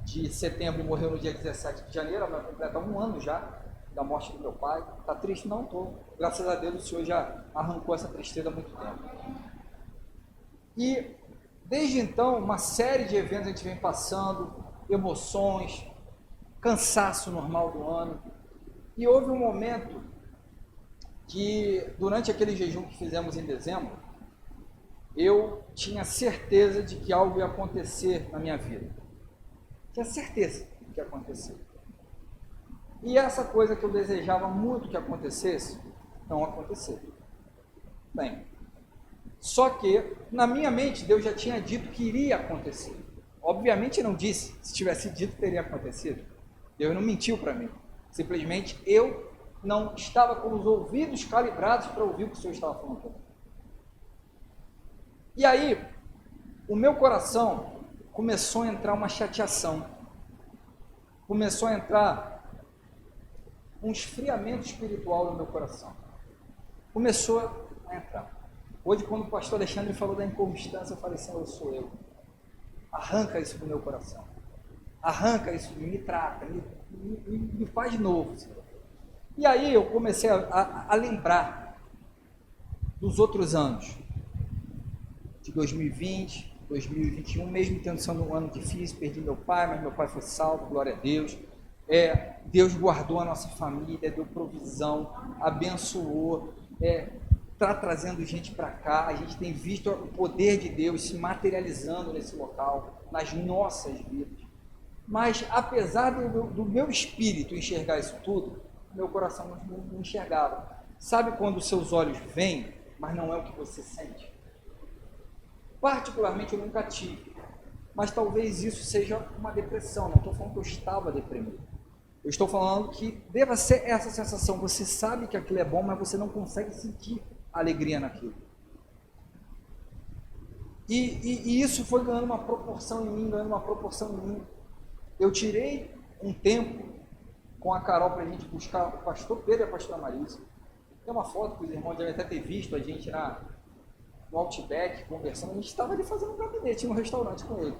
de setembro e morreu no dia 17 de janeiro, vai completar um ano já da morte do meu pai. Está triste? Não estou. Graças a Deus o Senhor já arrancou essa tristeza há muito tempo. E desde então, uma série de eventos a gente vem passando, emoções, cansaço normal do ano. E houve um momento que, durante aquele jejum que fizemos em dezembro, eu tinha certeza de que algo ia acontecer na minha vida. Tinha certeza que ia acontecer. E essa coisa que eu desejava muito que acontecesse, não aconteceu. Bem, só que, na minha mente, Deus já tinha dito que iria acontecer. Obviamente não disse, se tivesse dito, teria acontecido. Deus não mentiu para mim. Simplesmente eu não estava com os ouvidos calibrados para ouvir o que o Senhor estava falando comigo. E aí, o meu coração começou a entrar uma chateação. Começou a entrar um esfriamento espiritual no meu coração. Começou a entrar. Hoje, quando o pastor Alexandre falou da inconstância, eu falei: Senhor, sou eu. Arranca isso do meu coração. Arranca isso de mim, me trata, me faz de novo, Senhor. E aí eu comecei a lembrar dos outros anos, de 2020, 2021, mesmo tendo sido um ano difícil, perdi meu pai, mas meu pai foi salvo, glória a Deus. Deus guardou a nossa família, deu provisão, abençoou, está trazendo gente para cá. A gente tem visto o poder de Deus se materializando nesse local, nas nossas vidas. Mas apesar do meu espírito enxergar isso tudo, meu coração não enxergava. Sabe quando os seus olhos veem, mas não é o que você sente? Particularmente eu nunca tive, mas talvez isso seja uma depressão. Não estou falando que eu estava deprimido. Eu estou falando que deva ser essa sensação. Você sabe que aquilo é bom, mas você não consegue sentir alegria naquilo. E isso foi ganhando uma proporção em mim, Eu tirei um tempo com a Carol para a gente buscar o pastor Pedro e a pastora Marisa. Tem uma foto que os irmãos devem até ter visto a gente no Outback, conversando, a gente estava ali fazendo um gabinete no restaurante com ele.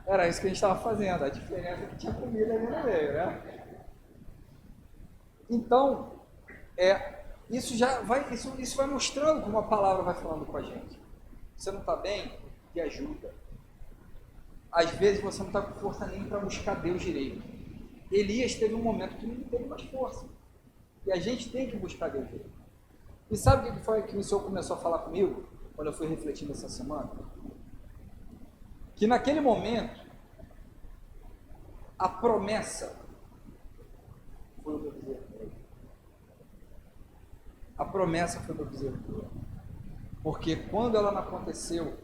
Era isso que a gente estava fazendo, a diferença é que tinha comida ali no meio, né? Então, isso vai mostrando como a palavra vai falando com a gente. Você não está bem? Te ajuda. Às vezes você não está com força nem para buscar Deus direito. Elias teve um momento que não teve mais força. E a gente tem que buscar Deus direito. E sabe o que foi que o Senhor começou a falar comigo, quando eu fui refletindo essa semana? Que naquele momento, a promessa foi o meu bezerro. A promessa foi o meu bezerro. Porque quando ela não aconteceu,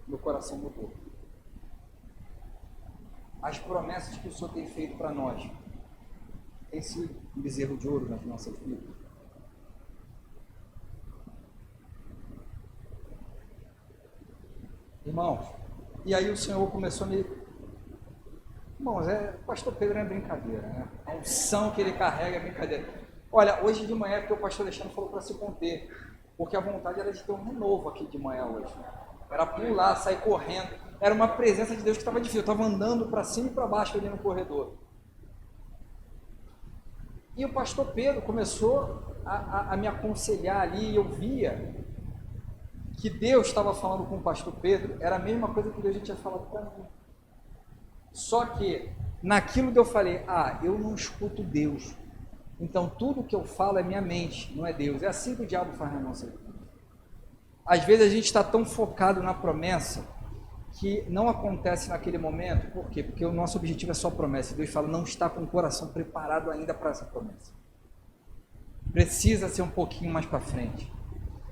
meu coração mudou. As promessas que o Senhor tem feito para nós tem sido um bezerro de ouro nas nossas vidas. Irmãos, e aí o Senhor começou a me... Irmãos, o pastor Pedro não é brincadeira, né? A unção que ele carrega é brincadeira. Olha, hoje de manhã, porque o pastor Alexandre falou para se conter, porque a vontade era de ter um renovo aqui de manhã hoje. Era pular, sair correndo. Era uma presença de Deus que estava difícil. Eu estava andando para cima e para baixo ali no corredor. E o pastor Pedro começou a me aconselhar ali, e eu via que Deus estava falando com o pastor Pedro, era a mesma coisa que Deus já tinha falado para mim. Só que, naquilo que eu falei, eu não escuto Deus. Então, tudo que eu falo é minha mente, não é Deus. É assim que o diabo faz na nossa vida. Às vezes a gente está tão focado na promessa que não acontece naquele momento. Por quê? Porque o nosso objetivo é só promessa. Deus fala, não está com o coração preparado ainda para essa promessa. Precisa ser um pouquinho mais para frente.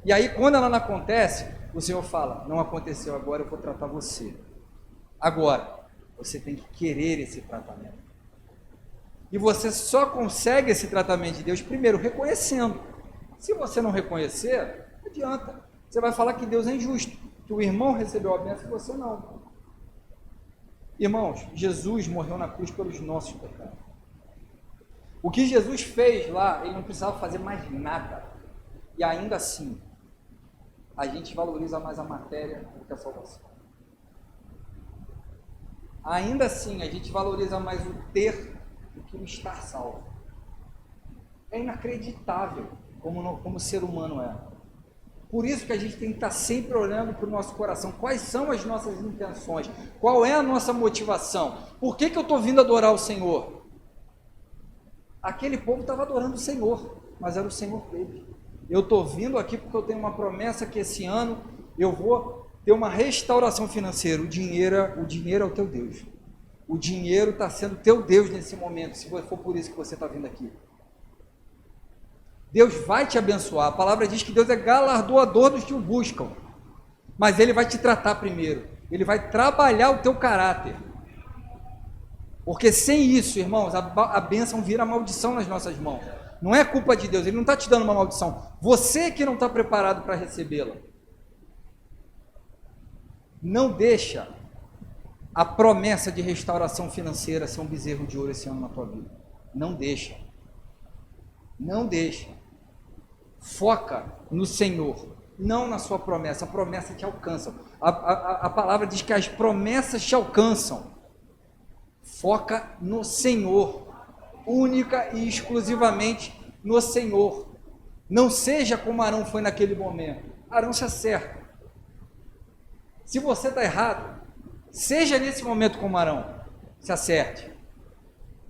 E aí, quando ela não acontece, o Senhor fala, não aconteceu agora, eu vou tratar você. Agora, você tem que querer esse tratamento. E você só consegue esse tratamento de Deus, primeiro, reconhecendo. Se você não reconhecer, não adianta. Você vai falar que Deus é injusto, que o irmão recebeu a bênção e você não. Irmãos, Jesus morreu na cruz pelos nossos pecados. O que Jesus fez lá, ele não precisava fazer mais nada. E ainda assim, a gente valoriza mais a matéria do que a salvação. Ainda assim, a gente valoriza mais o ter do que o estar salvo. É inacreditável como ser humano é. Por isso que a gente tem que estar sempre olhando para o nosso coração. Quais são as nossas intenções? Qual é a nossa motivação? Por que eu estou vindo adorar o Senhor? Aquele povo estava adorando o Senhor, mas era o Senhor dele. Eu estou vindo aqui porque eu tenho uma promessa que esse ano eu vou ter uma restauração financeira. O dinheiro é o teu Deus. O dinheiro está sendo teu Deus nesse momento, se for por isso que você está vindo aqui. Deus vai te abençoar. A palavra diz que Deus é galardoador dos que o buscam. Mas Ele vai te tratar primeiro. Ele vai trabalhar o teu caráter. Porque sem isso, irmãos, a bênção vira maldição nas nossas mãos. Não é culpa de Deus, Ele não está te dando uma maldição. Você que não está preparado para recebê-la. Não deixa a promessa de restauração financeira ser um bezerro de ouro esse ano na tua vida. Não deixa. Não deixa. Foca no Senhor, não na sua promessa. A promessa te alcança. A palavra diz que as promessas te alcançam. Foca no Senhor, única e exclusivamente no Senhor. Não seja como Arão foi naquele momento. Arão se acerta. Se você está errado, seja nesse momento como Arão, se acerte.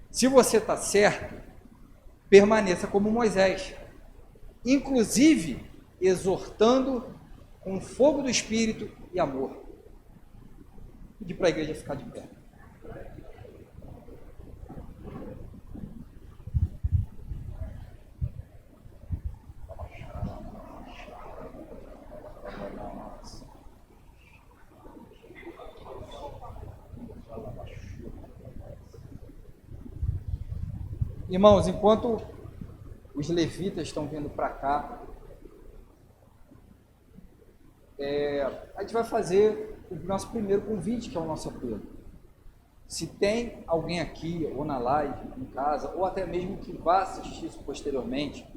Se você está certo, permaneça como Moisés, inclusive exortando com fogo do Espírito e amor. Pedir para a igreja ficar de pé. Irmãos, enquanto os levitas estão vindo para cá, a gente vai fazer o nosso primeiro convite, que é o nosso apelo. Se tem alguém aqui, ou na live, em casa, ou até mesmo que vá assistir isso posteriormente,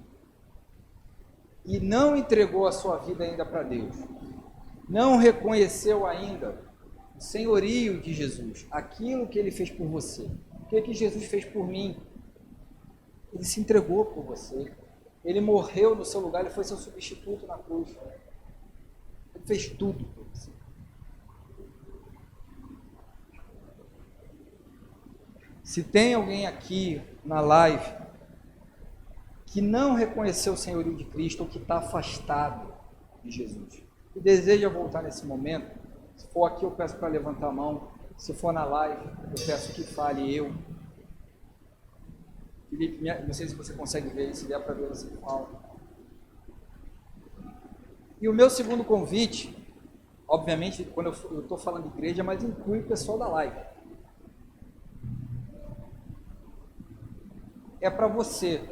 e não entregou a sua vida ainda para Deus, não reconheceu ainda o senhorio de Jesus, aquilo que ele fez por você, o que Jesus fez por mim, ele se entregou por você, ele morreu no seu lugar, ele foi seu substituto na cruz, ele fez tudo por você. Se tem alguém aqui na live que não reconheceu o senhorio de Cristo ou que está afastado de Jesus e deseja voltar nesse momento, se for aqui eu peço para levantar a mão, se for na live eu peço que fale eu. Felipe, não sei se você consegue ver, se der para ver você fala. E o meu segundo convite, obviamente quando eu estou falando de igreja, mas inclui o pessoal da live. É para você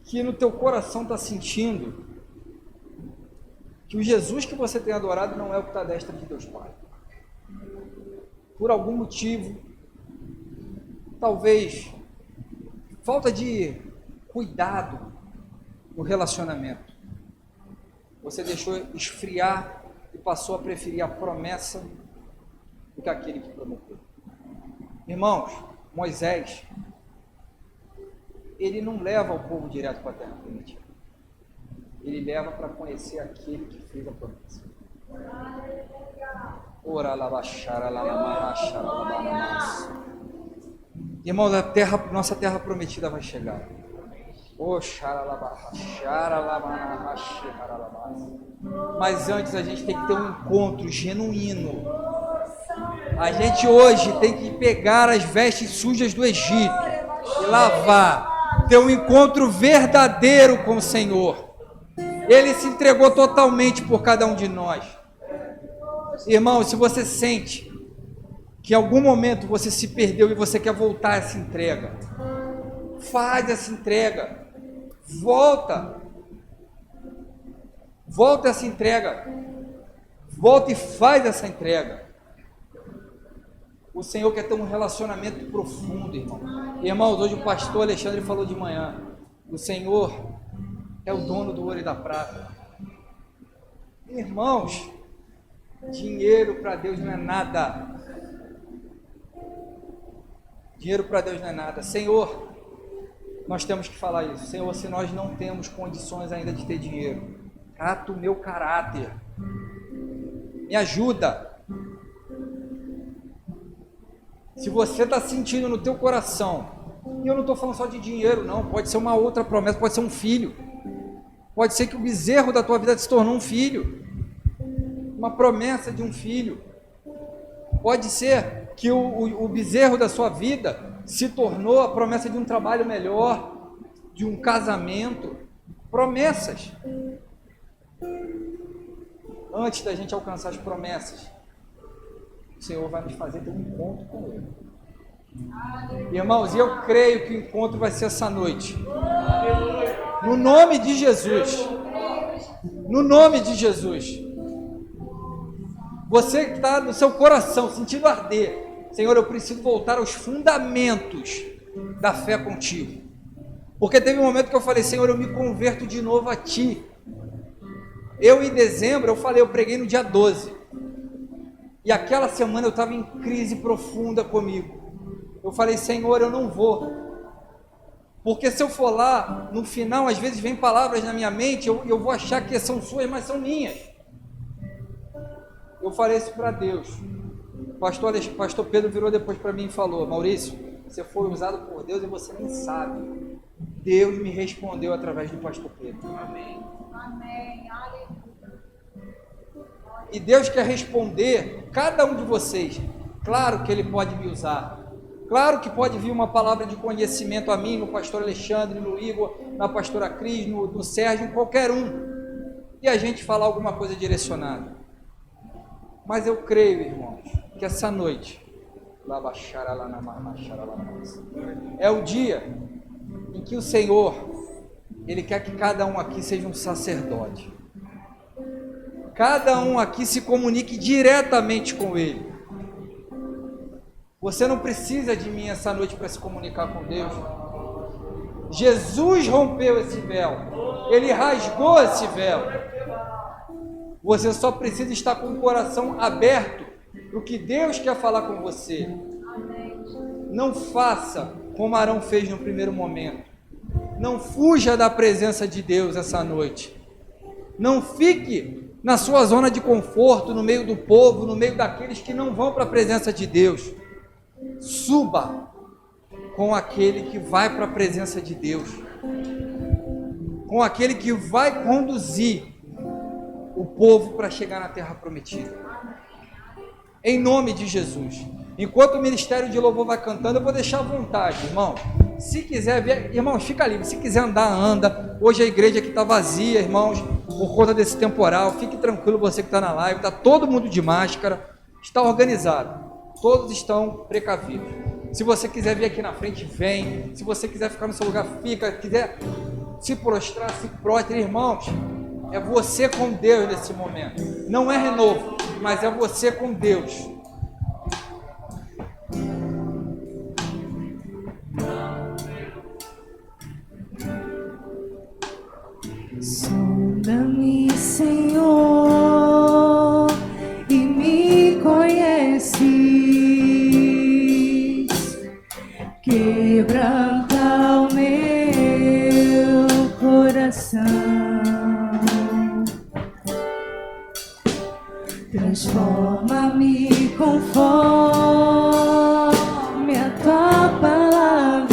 que no teu coração está sentindo que o Jesus que você tem adorado não é o que está à destra de Deus Pai. Por algum motivo, talvez falta de cuidado no relacionamento. Você deixou esfriar e passou a preferir a promessa do que aquele que prometeu. Irmãos, Moisés, ele não leva o povo direto para a terra prometida. Ele leva para conhecer aquele que fez a promessa. Irmãos, nossa terra prometida vai chegar. Mas antes a gente tem que ter um encontro genuíno. A gente hoje tem que pegar as vestes sujas do Egito e lavar. Ter um encontro verdadeiro com o Senhor. Ele se entregou totalmente por cada um de nós. Irmão, se você sente que em algum momento você se perdeu e você quer voltar a essa entrega, faz essa entrega. Volta essa entrega. Volta e faz essa entrega. O Senhor quer ter um relacionamento profundo, irmão. Irmãos, hoje o pastor Alexandre falou de manhã. O Senhor é o dono do ouro e da prata. Irmãos, dinheiro para Deus não é nada. Dinheiro para Deus não é nada. Senhor, nós temos que falar isso. Senhor, se nós não temos condições ainda de ter dinheiro, trata o meu caráter. Me ajuda. Se você está sentindo no teu coração, e eu não estou falando só de dinheiro não, pode ser uma outra promessa, pode ser um filho, pode ser que o bezerro da tua vida se tornou um filho, uma promessa de um filho, pode ser que o bezerro da sua vida se tornou a promessa de um trabalho melhor, de um casamento, promessas. Antes da gente alcançar as promessas, o Senhor vai nos fazer ter um encontro com Ele. Irmãos, eu creio que o encontro vai ser essa noite. No nome de Jesus. No nome de Jesus. Você que está no seu coração sentindo arder, Senhor, eu preciso voltar aos fundamentos da fé contigo. Porque teve um momento que eu falei, Senhor, eu me converto de novo a Ti. Eu em dezembro, eu preguei no dia 12. E aquela semana eu estava em crise profunda comigo. Eu falei, Senhor, eu não vou. Porque se eu for lá, no final, às vezes vem palavras na minha mente, eu vou achar que são suas, mas são minhas. Eu falei isso para Deus. Pastor Pedro virou depois para mim e falou, Maurício, você foi usado por Deus e você nem sabe. Deus me respondeu através do pastor Pedro. Amém. Amém. E Deus quer responder cada um de vocês. Claro que Ele pode me usar. Claro que pode vir uma palavra de conhecimento a mim, no pastor Alexandre, no Igor, na pastora Cris, no Sérgio, em qualquer um. E a gente falar alguma coisa direcionada. Mas eu creio, irmãos, que essa noite é o dia em que o Senhor, Ele quer que cada um aqui seja um sacerdote. Cada um aqui se comunique diretamente com Ele. Você não precisa de mim essa noite para se comunicar com Deus. Jesus rompeu esse véu. Ele rasgou esse véu. Você só precisa estar com o coração aberto para o que Deus quer falar com você. Não faça como Arão fez no primeiro momento. Não fuja da presença de Deus essa noite. Não fique na sua zona de conforto, no meio do povo, no meio daqueles que não vão para a presença de Deus. Suba com aquele que vai para a presença de Deus, com aquele que vai conduzir o povo para chegar na terra prometida. Em nome de Jesus. Enquanto o ministério de louvor vai cantando, eu vou deixar à vontade, irmão. Se quiser ver, irmãos, fica livre. Se quiser andar, anda. Hoje a igreja aqui está vazia, irmãos, por conta desse temporal. Fique tranquilo, você que está na live. Está todo mundo de máscara. Está organizado. Todos estão precavidos. Se você quiser vir aqui na frente, vem. Se você quiser ficar no seu lugar, fica. Quiser se prostrar, se prostre, irmãos. É você com Deus nesse momento. Não é renovo, mas é você com Deus. Sonda-me, Senhor, e me conheces. Quebranta o meu coração. Transforma-me conforme a tua palavra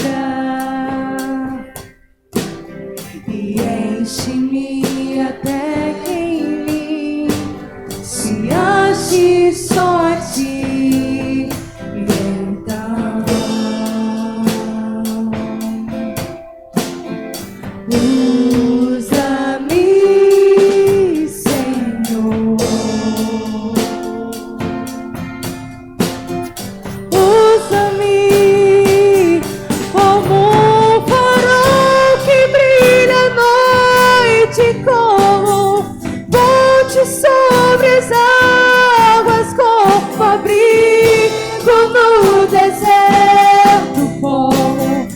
e enche-me até que em mim se ache só a ti. E então usa-me, Senhor. Usa-me como um farol que brilha à noite, como ponte sobre as águas, como abrigo no deserto, como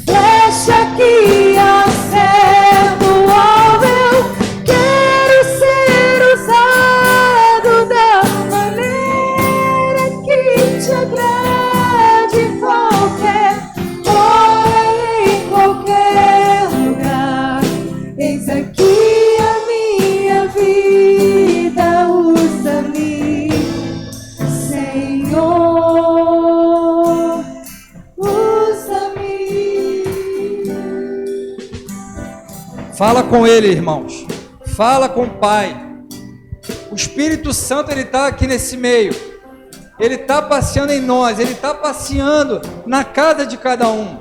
flecha que acerta o alvo. Eu quero ser usado da maneira que te agrade, em qualquer hora e em qualquer lugar. Eis aqui a minha vida, usa-me, Senhor, usa-me. Fala com Ele, irmãos. Fala com o Pai. O Espírito Santo, Ele está aqui nesse meio. Ele está passeando em nós. Ele está passeando na casa de cada um.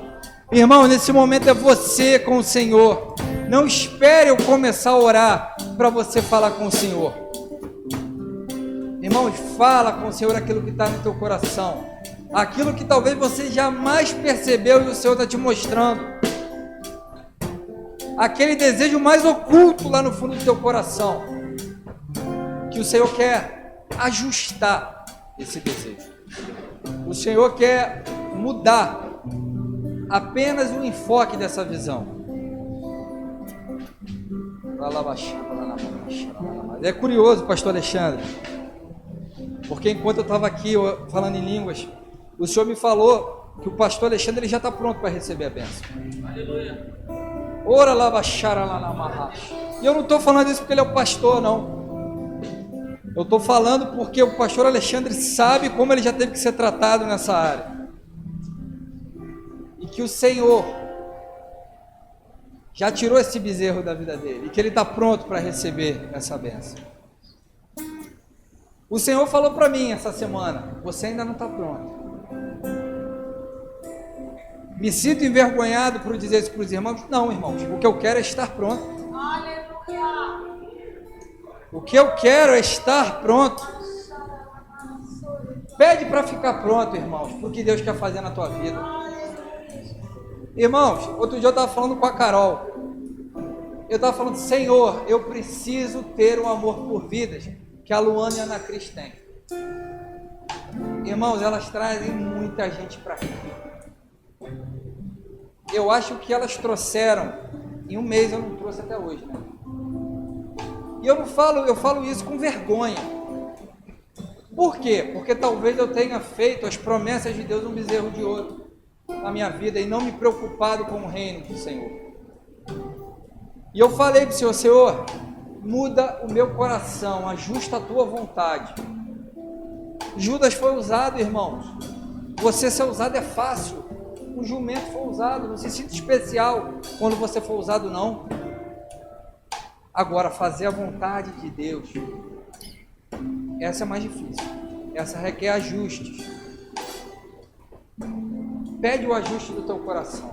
Irmão, nesse momento é você com o Senhor. Não espere eu começar a orar para você falar com o Senhor. Irmãos, fala com o Senhor aquilo que está no teu coração. Aquilo que talvez você jamais percebeu e o Senhor está te mostrando. Aquele desejo mais oculto lá no fundo do teu coração, que o Senhor quer ajustar esse desejo. O Senhor quer mudar apenas o enfoque dessa visão. É curioso, pastor Alexandre, porque enquanto eu estava aqui falando em línguas, o Senhor me falou que o pastor Alexandre ele já está pronto para receber a bênção. Aleluia. Ora lá, baixara lá na marracha. E eu não estou falando isso porque ele é o pastor, não. Eu estou falando porque o pastor Alexandre sabe como ele já teve que ser tratado nessa área. E que o Senhor já tirou esse bezerro da vida dele. E que ele está pronto para receber essa bênção. O Senhor falou para mim essa semana: você ainda não está pronto. Me sinto envergonhado por dizer isso para os irmãos. Não, irmãos, o que eu quero é estar pronto. Aleluia. O que eu quero é estar pronto. Pede para ficar pronto, irmãos, para o que Deus quer fazer na tua vida. Irmãos, outro dia eu estava falando com a Carol. Eu estava falando: Senhor, eu preciso ter um amor por vidas que a Luana e a Ana Cris têm. Irmãos, elas trazem muita gente para cá. Eu acho que elas trouxeram Em um mês eu não trouxe até hoje, né? E eu falo isso com vergonha. Por quê? Porque talvez eu tenha feito as promessas de Deus um bezerro de ouro na minha vida e não me preocupado com o reino do Senhor. E eu falei para o Senhor, Senhor, muda o meu coração, ajusta a tua vontade. Judas foi usado, irmãos. Você ser usado é fácil. Um jumento foi usado, não se sinta especial quando você for usado, não. Agora, fazer a vontade de Deus, essa é mais difícil. Essa requer ajustes. Pede o ajuste do teu coração.